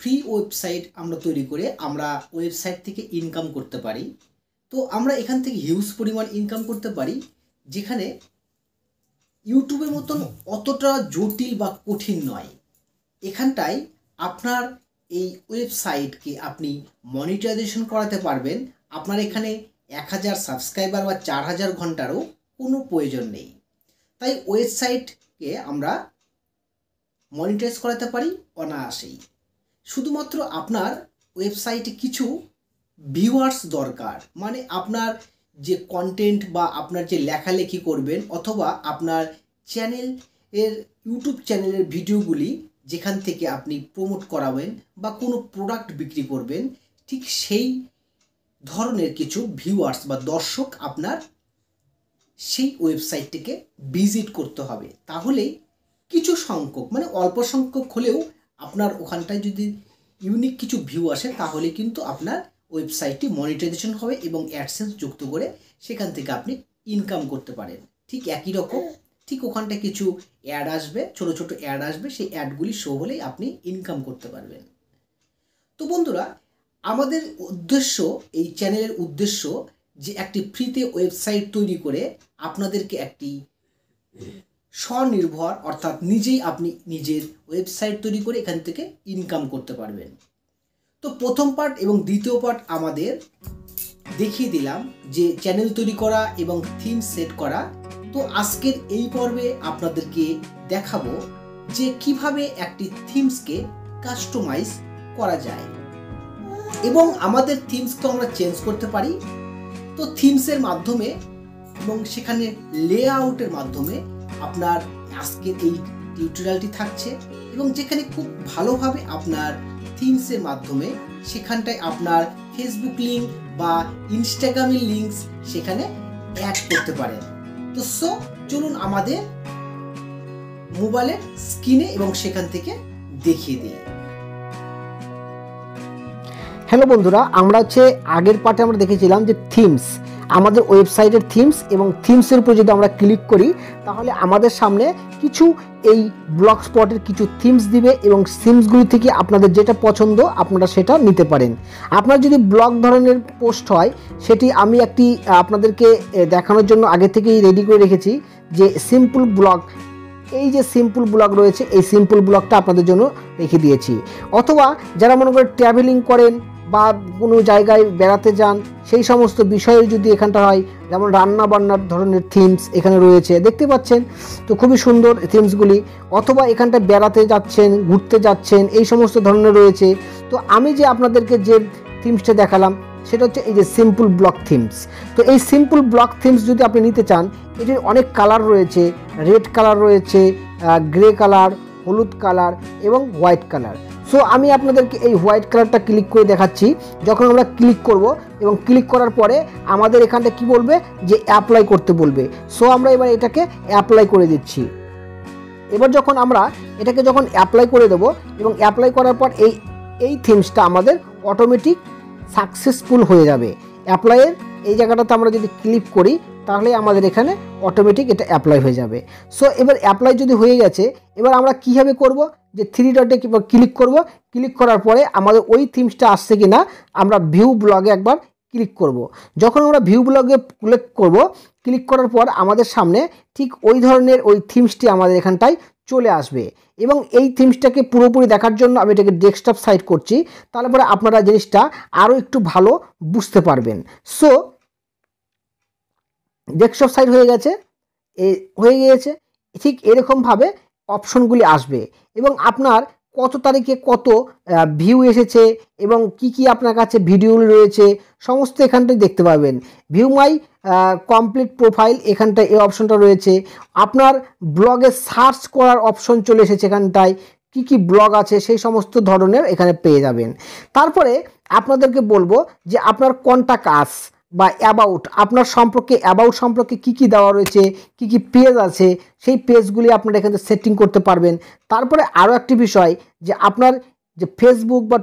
Free website আমরা তৈরি করে আমরা ওয়েবসাইট থেকে ইনকাম করতে পারি। তো আমরা এখান থেকে হিউজ পরিমাণ ইনকাম করতে পারি, যেখানে ইউটিউবের মতন অতটা জটিল বা কঠিন নয়। এখানটায় আপনার এই ওয়েবসাইটকে আপনি মনিটাইজেশন করাতে পারবেন। আপনার এখানে 1000 সাবস্ক্রাইবার বা 4000 ঘন্টারও কোনো প্রয়োজন নেই। তাই ওয়েবসাইটকে আমরা মনিটাইজ করাতে পারি অনায়াসেই। শুধুমাত্র আপনার ওয়েবসাইটে কিছু ভিউয়ার্স দরকার, মানে আপনার যে কন্টেন্ট বা আপনার যে লেখালেখি করবেন অথবা আপনার চ্যানেলের ইউটিউব চ্যানেলের ভিডিওগুলি যেখান থেকে আপনি প্রমোট করাবেন বা কোনো প্রোডাক্ট বিক্রি করবেন, ঠিক সেই ধরনের কিছু ভিউয়ার্স বা দর্শক আপনার সেই ওয়েবসাইটটিকে ভিজিট করতে হবে। তাহলেই কিছু সংখ্যক, মানে অল্প সংখ্যক হলেও আপনার ওখানটায় যদি ইউনিক কিছু ভিউ আসে তাহলে কিন্তু আপনার ওয়েবসাইটটি মনিটাইজেশন হবে এবং অ্যাডসেন্স যুক্ত করে সেখান থেকে আপনি ইনকাম করতে পারেন। ঠিক একই রকম ঠিক ওখানটায় কিছু অ্যাড আসবে, ছোট ছোট অ্যাড আসবে, সেই অ্যাডগুলি শো হলেই আপনি ইনকাম করতে পারবেন। তো বন্ধুরা, আমাদের উদ্দেশ্য, এই চ্যানেলের উদ্দেশ্য যে একটি ফ্রিতে ওয়েবসাইট তৈরি করে আপনাদেরকে একটি স্বনির্ভর, অর্থাৎ নিজেই আপনি নিজের ওয়েবসাইট তৈরি করে এখান থেকে ইনকাম করতে পারবেন। তো প্রথম পার্ট এবং দ্বিতীয় পার্ট আমাদের দেখিয়ে দিলাম যে চ্যানেল তৈরি করা এবং থিম সেট করা। তো আজকের এই পর্বে আপনাদেরকে দেখাবো যে কিভাবে একটি থিমসকে কাস্টমাইজ করা যায় এবং আমাদের থিমসকে আমরা চেঞ্জ করতে পারি। তো থিমসের মাধ্যমে এবং সেখানে লেআউটের মাধ্যমে আপনার আজকের এই টিউটোরিয়ালটি থাকছে এবং যেখানে খুব ভালোভাবে আপনার থিমসের মাধ্যমে সেখানটায় আপনার ফেসবুক লিঙ্ক বা ইনস্টাগ্রামের লিঙ্কস সেখানে অ্যাড করতে পারেন। তো চলুন আমাদের মোবাইলের স্ক্রিনে এবং সেখান থেকে দেখিয়ে দিই। হ্যালো বন্ধুরা, আমরা আগের পার্টে আমরা দেখেছিলাম যে থিমস, আমাদের ওয়েবসাইটের থিমস, এবং থিমসের উপর যদি আমরা ক্লিক করি তাহলে আমাদের সামনে কিছু এই ব্লগ স্পটের কিছু থিমস দিবে এবং থিমসগুলি থেকে আপনাদের যেটা পছন্দ আপনারা সেটা নিতে পারেন। আপনার যদি ব্লগ ধরনের পোস্ট হয় সেটি আমি একটি আপনাদেরকে দেখানোর জন্য আগে থেকেই রেডি করে রেখেছি, যে সিম্পল ব্লগ, এই যে সিম্পল ব্লগ রয়েছে এই সিম্পল ব্লগটা আপনাদের জন্য রেখে দিয়েছি। অথবা যারা মনে করে ট্রাভেলিং করেন বা কোনো জায়গায় বেড়াতে যান সেই সমস্ত বিষয়ে যদি এখানটা হয়, যেমন রান্না বান্নার ধরনের থিমস এখানে রয়েছে, দেখতে পাচ্ছেন তো খুবই সুন্দর থিমসগুলি। অথবা এখানটা বেড়াতে যাচ্ছেন, ঘুরতে যাচ্ছেন, এই সমস্ত ধরনের রয়েছে। তো আমি যে আপনাদেরকে যে থিমসটা দেখালাম সেটা হচ্ছে এই যে সিম্পল ব্লক থিমস। তো এই সিম্পল ব্লক থিমস যদি আপনি নিতে চান, এটির অনেক কালার রয়েছে, রেড কালার রয়েছে, গ্রে কালার, হলুদ কালার এবং হোয়াইট কালার। সো আমি আপনাদেরকে এই হোয়াইট কালারটা ক্লিক করে দেখাচ্ছি। যখন আমরা ক্লিক করব এবং ক্লিক করার পরে আমাদের এখানটা কি বলবে, যে অ্যাপ্লাই করতে বলবে। সো আমরা এবার এটাকে অ্যাপ্লাই করে দিচ্ছি। এবার যখন আমরা এটাকে যখন অ্যাপ্লাই করে দেব এবং অ্যাপ্লাই করার পর এই থিমসটা আমাদের অটোমেটিক সাকসেসফুল হয়ে যাবে। অ্যাপ্লাইয়ের এই জায়গাটাতে আমরা যদি ক্লিক করি তাহলে আমাদের এখানে অটোমেটিক এটা অ্যাপ্লাই হয়ে যাবে। সো এবার অ্যাপ্লাই যদি হয়ে গেছে, এবার আমরা কীভাবে করব, যে 3 ডটে ক্লিক করব। ক্লিক করার পরে আমাদের ওই থিমসটা আসছে কি না আমরা ভিউ ব্লগে একবার ক্লিক করব। যখন আমরা ভিউ ব্লগে ক্লিক করব, ক্লিক করার পর আমাদের সামনে ঠিক ওই ধরনের ওই থিমসটি আমাদের এখানটায় চলে আসবে। এবং এই থিমসটাকে পুরোপুরি দেখার জন্য আমি এটাকে ডেস্কটপ সাইড করছি, তাহলে পরে আপনারা জিনিসটা আরও একটু ভালো বুঝতে পারবেন। সো ডেস্কটপ সাইড হয়ে গিয়েছে। ঠিক এরকমভাবে অপশনগুলি আসবে এবং আপনার কত তারিখে কত ভিউ এসেছে এবং কি আপনার কাছে ভিডিও রয়েছে সমস্ত এখানটায় দেখতে পাবেন। ভিউ মাই কমপ্লিট প্রোফাইল, এখানটায় এই অপশনটা রয়েছে। আপনার ব্লগে সার্চ করার অপশন চলে এসেছে, এখানটায় কি ব্লগ আছে সেই সমস্ত ধরনের এখানে পেয়ে যাবেন। তারপরে আপনাদেরকে বলবো যে আপনার কন্টাক্ট আস বা অ্যাবাউট, আপনার সম্পর্কে অ্যাবাউট সম্পর্কে কি দেওয়া রয়েছে, কি পেজ আছে সেই পেজগুলি আপনারা এখানে সেটিং করতে পারবেন। তারপরে আরও একটি বিষয়, যে আপনার যে ফেসবুক বা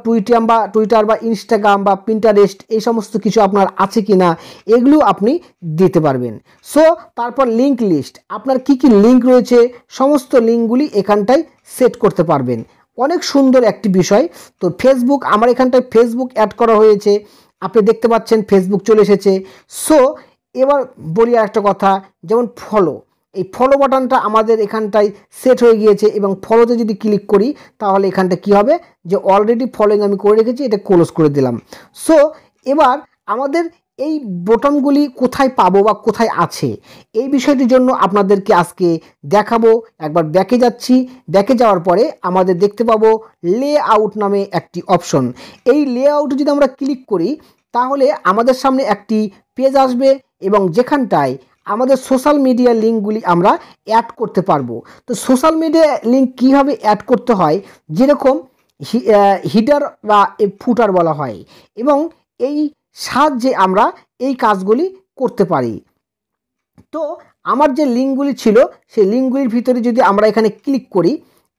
টুইটার বা ইনস্টাগ্রাম বা পিন্টারেস্ট এই সমস্ত কিছু আপনার আছে কি না এগুলো আপনি দিতে পারবেন। সো তারপর লিঙ্ক লিস্ট, আপনার কি লিঙ্ক রয়েছে সমস্ত লিঙ্কগুলি এখানটায় সেট করতে পারবেন। অনেক সুন্দর একটি বিষয়। তো ফেসবুক, আমার এখানটায় ফেসবুক অ্যাড করা হয়েছে, আপনি দেখতে পাচ্ছেন ফেসবুক চলে এসেছে। সো এবার বলি আরেকটা কথা, যেমন ফলো, এই ফলো বাটনটা আমাদের এখানটায় সেট হয়ে গিয়েছে এবং ফলোতে যদি ক্লিক করি তাহলে এখানটা কি হবে, যে অলরেডি ফলোইং আমি করে রেখেছি, এটা ক্লোজ করে দিলাম। সো এবার আমাদের এই বোতামগুলি কোথায় পাবো বা কোথায় আছে, এই বিষয়টির জন্য আপনাদেরকে আজকে দেখাবো। একবার ব্যাকে যাচ্ছি, ব্যাকে যাওয়ার পরে আমাদের দেখতে পাবো লেআউট নামে একটি অপশন। এই লেআউটে যদি আমরা ক্লিক করি তাহলে আমাদের সামনে একটি পেজ আসবে এবং যেখানটায় আমাদের সোশ্যাল মিডিয়া লিঙ্কগুলি আমরা অ্যাড করতে পারবো। তো সোশ্যাল মিডিয়া লিঙ্ক কীভাবে অ্যাড করতে হয়, যেরকম হিডার বা ফুটার বলা হয়, এবং এই সাহায্যে আমরা এই কাজগুলি করতে পারি। তো আমার যে লিঙ্কগুলি ছিল সেই লিঙ্কগুলির ভিতরে যদি আমরা এখানে ক্লিক করি,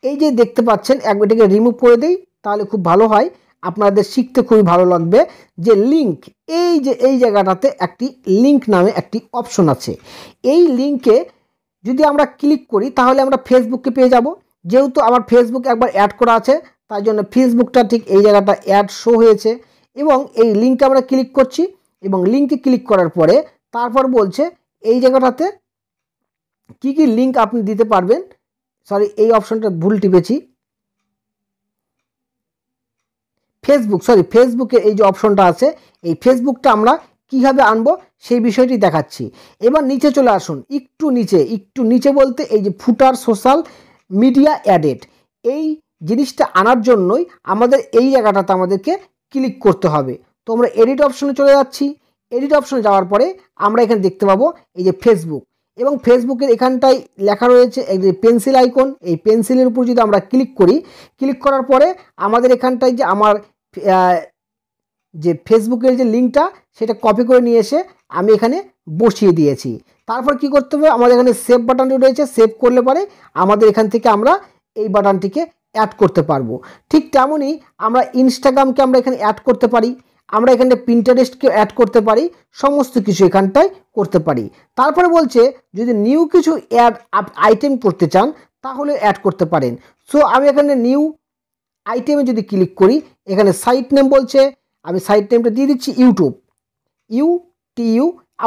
এই যে দেখতে পাচ্ছেন, একবার এটাকে রিমুভ করে দেই তাহলে খুব ভালো হয়, আপনাদের শিখতে খুবই ভালো লাগবে। যে লিঙ্ক, এই যে এই জায়গাটাতে একটি লিঙ্ক নামে একটি অপশন আছে, এই লিঙ্কে যদি আমরা ক্লিক করি তাহলে আমরা ফেসবুককে পেয়ে যাব। যেহেতু আমার ফেসবুক একবার অ্যাড করা আছে তাই জন্য ফেসবুকটা ঠিক এই জায়গাটা অ্যাড শো হয়েছে, এবং এই লিঙ্কে আমরা ক্লিক করছি এবং লিঙ্কে ক্লিক করার পরে তারপর বলছে এই জায়গাটাতে কি কি লিঙ্ক আপনি দিতে পারবেন। সরি, এই অপশনটা ভুল টিপেছি, ফেসবুকে এই যে অপশনটা আছে, এই ফেসবুকটা আমরা কীভাবে আনবো সেই বিষয়টি দেখাচ্ছি। এবার নিচে চলে আসুন, একটু নিচে বলতে এই যে ফুটার সোশ্যাল মিডিয়া অ্যাডেড, এই জিনিসটা আনার জন্যই আমাদের এই জায়গাটাতে আমাদেরকে ক্লিক করতে হবে। তো আমরা এডিট অপশনে চলে যাচ্ছি, এডিট অপশনে যাওয়ার পরে আমরা এখানে দেখতে পাবো এই যে ফেসবুক, এবং ফেসবুকের এখানটায় লেখা রয়েছে এই যে পেন্সিল আইকন, এই পেন্সিলের উপর যদি আমরা ক্লিক করি, ক্লিক করার পরে আমাদের এখানটায় যে আমার যে ফেসবুকের যে লিঙ্কটা সেটা কপি করে নিয়ে এসে আমি এখানে বসিয়ে দিয়েছি। তারপর কি করতে হবে, আমাদের এখানে সেভ বাটনটি রয়েছে, সেভ করলে পরে আমাদের এখান থেকে আমরা এই বাটনটিকে অ্যাড করতে পারবো। ঠিক তেমনই আমরা ইনস্টাগ্রামকে আমরা এখানে অ্যাড করতে পারি, আমরা এখানে পিন্টারেস্টকে অ্যাড করতে পারি, সমস্ত কিছু এখানটায় করতে পারি। তারপরে বলছে যদি নিউ কিছু অ্যাড আইটেম করতে চান তাহলে অ্যাড করতে পারেন। সো আমি এখানে নিউ আইটেমে যদি ক্লিক করি, এখানে সাইট নেম বলছে, আমি সাইট নেমটা দিয়ে দিচ্ছি ইউটিউ,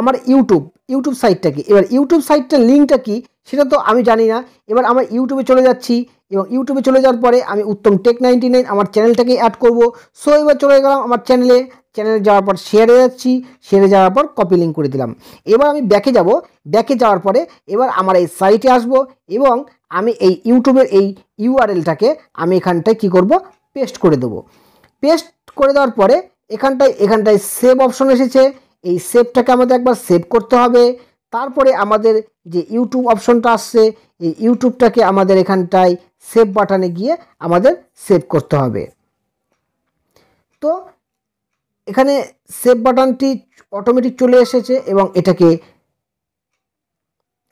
আমার ইউটিউব সাইটটা কি, এবার ইউটিউব সাইটটার লিঙ্কটা কি সেটা তো আমি জানি না। এবার আমার ইউটিউবে চলে যাচ্ছি এবং ইউটিউবে চলে যাওয়ার পরে আমি উত্তম টেক 99 আমার চ্যানেলটাকে অ্যাড করব। সো এবার চলে গেলাম আমার চ্যানেলে যাওয়ার পর শেয়ারে যাচ্ছি, শেয়ারে যাওয়ার পর কপি লিঙ্ক করে দিলাম। এবার আমি ব্যাকে যাব, ব্যাকে যাওয়ার পরে এবার আমার এই সাইটে আসব এবং আমি এই ইউটিউবের এই ইউআরএলটাকে আমি এখানটায় কি করব, পেস্ট করে দেবো। পেস্ট করে দেওয়ার পরে এখানটায় সেভ অপশন এসেছে, এই সেভটাকে আমাদের একবার সেভ করতে হবে। তারপরে আমাদের যে ইউটিউব অপশনটা আসছে, এই ইউটিউবটাকে আমাদের এখানটায় সেভ বাটনে গিয়ে আমাদের সেভ করতে হবে। তো এখানে সেভ বাটনটি অটোমেটিক চলে এসেছে এবং এটাকে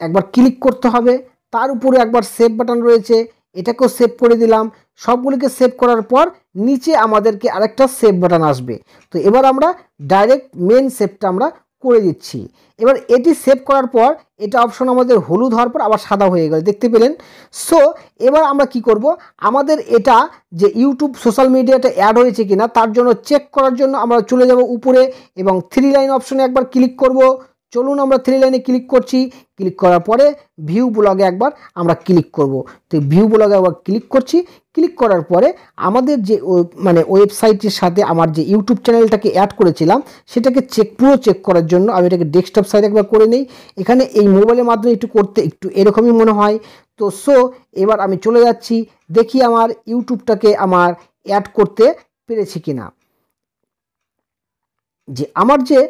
একবার ক্লিক করতে হবে, তার উপরে একবার সেভ বাটন রয়েছে, এটাকেও সেভ করে দিলাম। সবগুলিকে সেভ করার পর নিচে আমাদেরকে আরেকটা সেভ বাটন আসবে। তো এবার আমরা ডাইরেক্ট মেন সেভটা আমরা করে দিচ্ছি। এবার এটি সেভ করার পর এটা অপশন আমাদের হলুদ হওয়ার পর আবার সাদা হয়ে গেল, দেখতে পেলেন। সো এবার আমরা কি করব, আমাদের এটা যে ইউটিউব সোশ্যাল মিডিয়াতে অ্যাড হয়েছে কিনা তার জন্য চেক করার জন্য আমরা চলে যাব উপরে এবং 3 লাইন অপশনে একবার ক্লিক করব। চলুন আমরা 3 লাইনে ক্লিক করছি, ক্লিক করার পরে ভিউ ব্লগে একবার আমরা ক্লিক করব। তো ভিউ ব্লগে একবার ক্লিক করছি, ক্লিক করার পরে আমাদের যে ওয়েবসাইটের সাথে আমার যে ইউটিউব চ্যানেলটাকে অ্যাড করেছিলাম সেটাকে পুরো চেক করার জন্য আমি এটাকে ডেস্কটপ সাইডে একবার করে নেই। এখানে এই মোবাইলের মাধ্যমে একটু করতে একটু এরকমই মনে হয়। তো সো এবার আমি চলে যাচ্ছি, দেখি আমার ইউটিউবটাকে আমার অ্যাড করতে পেরেছি কিনা। যে আমার যে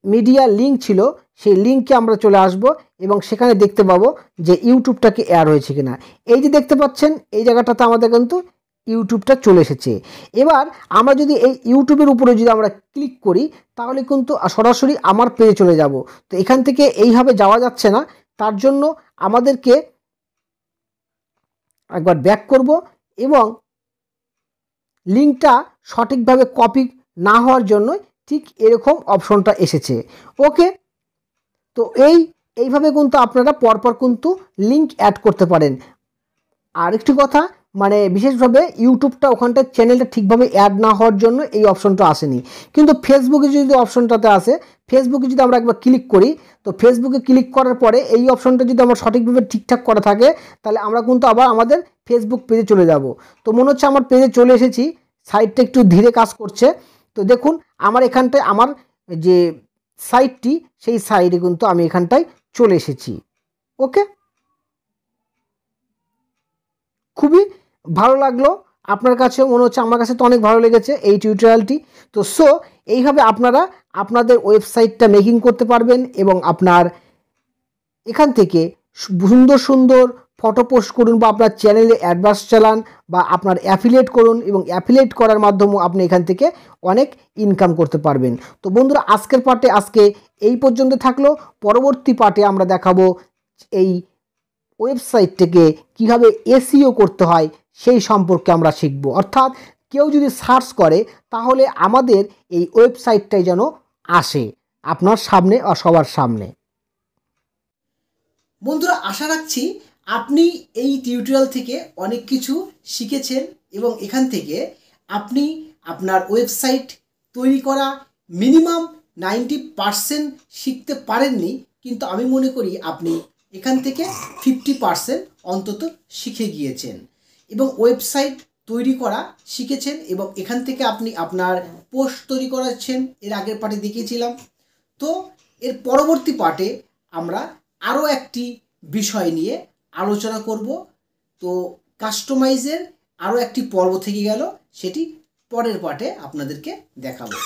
মিডিয়া লিঙ্ক ছিল সেই লিঙ্কে আমরা চলে আসব এবং সেখানে দেখতে পাবো যে ইউটিউবটাকে অ্যাড হয়েছে কিনা। এই যে দেখতে পাচ্ছেন এই জায়গাটাতে আমাদের কিন্তু ইউটিউবটা চলে এসেছে। এবার আমরা যদি এই ইউটিউবের উপরে যদি আমরা ক্লিক করি তাহলে কিন্তু সরাসরি আমার পেজে চলে যাব। তো এখান থেকে এইভাবে যাওয়া যাচ্ছে না, তার জন্য আমাদেরকে একবার ব্যাক করব এবং লিঙ্কটা সঠিকভাবে কপি না হওয়ার জন্য ঠিক এরকম অপশনটা এসেছে। ওকে, তো এইভাবে কিন্তু আপনারা পরপর কিন্তু লিঙ্ক অ্যাড করতে পারেন। আর একটি কথা, মানে বিশেষভাবে ইউটিউবটা ওখানটায় চ্যানেলটা ঠিকভাবে অ্যাড না হওয়ার জন্য এই অপশনটা আসেনি। কিন্তু ফেসবুকে যদি অপশনটাতে আসে, ফেসবুকে যদি আমরা একবার ক্লিক করি, তো ফেসবুকে ক্লিক করার পরে এই অপশনটা যদি আমরা সঠিকভাবে ঠিকঠাক করা থাকে, তাহলে আমরা কিন্তু আবার আমাদের ফেসবুক পেজে চলে যাব। তো মনে হচ্ছে আমার পেজে চলে এসেছি, সাইটটা একটু ধীরে কাজ করছে। তো দেখুন আমার এখানটায় আমার যে সাইটটি, সেই সাইডে কিন্তু আমি এখানটায় চলে এসেছি। ওকে, খুবই ভালো লাগলো। আপনার কাছেও মনে হচ্ছে, আমার কাছে তো অনেক ভালো লেগেছে এই টিউটোরিয়ালটি। তো এইভাবে আপনারা আপনাদের ওয়েবসাইটটা মেকিং করতে পারবেন এবং আপনার এখান থেকে সুন্দর সুন্দর ফটো পোস্ট করুন, বা আপনার চ্যানেলে অ্যাডভার্স চালান, বা আপনার অ্যাফিলিয়েট করুন, এবং অ্যাফিলিয়েট করার মাধ্যমেও আপনি এখান থেকে অনেক ইনকাম করতে পারবেন। তো বন্ধুরা, আজকের পার্টে আজকে এই পর্যন্ত থাকলো। পরবর্তী পার্টে আমরা দেখাবো এই ওয়েবসাইটটাকে কীভাবে এসইও করতে হয় সেই সম্পর্কে আমরা শিখব। অর্থাৎ কেউ যদি সার্চ করে, তাহলে আমাদের এই ওয়েবসাইটটাই যেন আসে আপনার সামনে আর সবার সামনে। বন্ধুরা, আশা রাখছি আপনি এই টিউটোরিয়াল থেকে অনেক কিছু শিখেছেন এবং এখান থেকে আপনি আপনার ওয়েবসাইট তৈরি করা মিনিমাম 90% শিখতে পারেননি, কিন্তু আমি মনে করি আপনি এখান থেকে 50% অন্তত শিখে গিয়েছেন এবং ওয়েবসাইট তৈরি করা শিখেছেন, এবং এখান থেকে আপনি আপনার পোস্ট তৈরি করাচ্ছেন। এর আগের পার্টে দেখিয়েছিলাম। তো এর পরবর্তী পার্টে আমরা আরও একটি বিষয় নিয়ে আলোচনা করব। তো কাস্টমাইজের আরও একটি পর্ব থেকে গেল, সেটি পরের পার্টে আপনাদেরকে দেখাবো।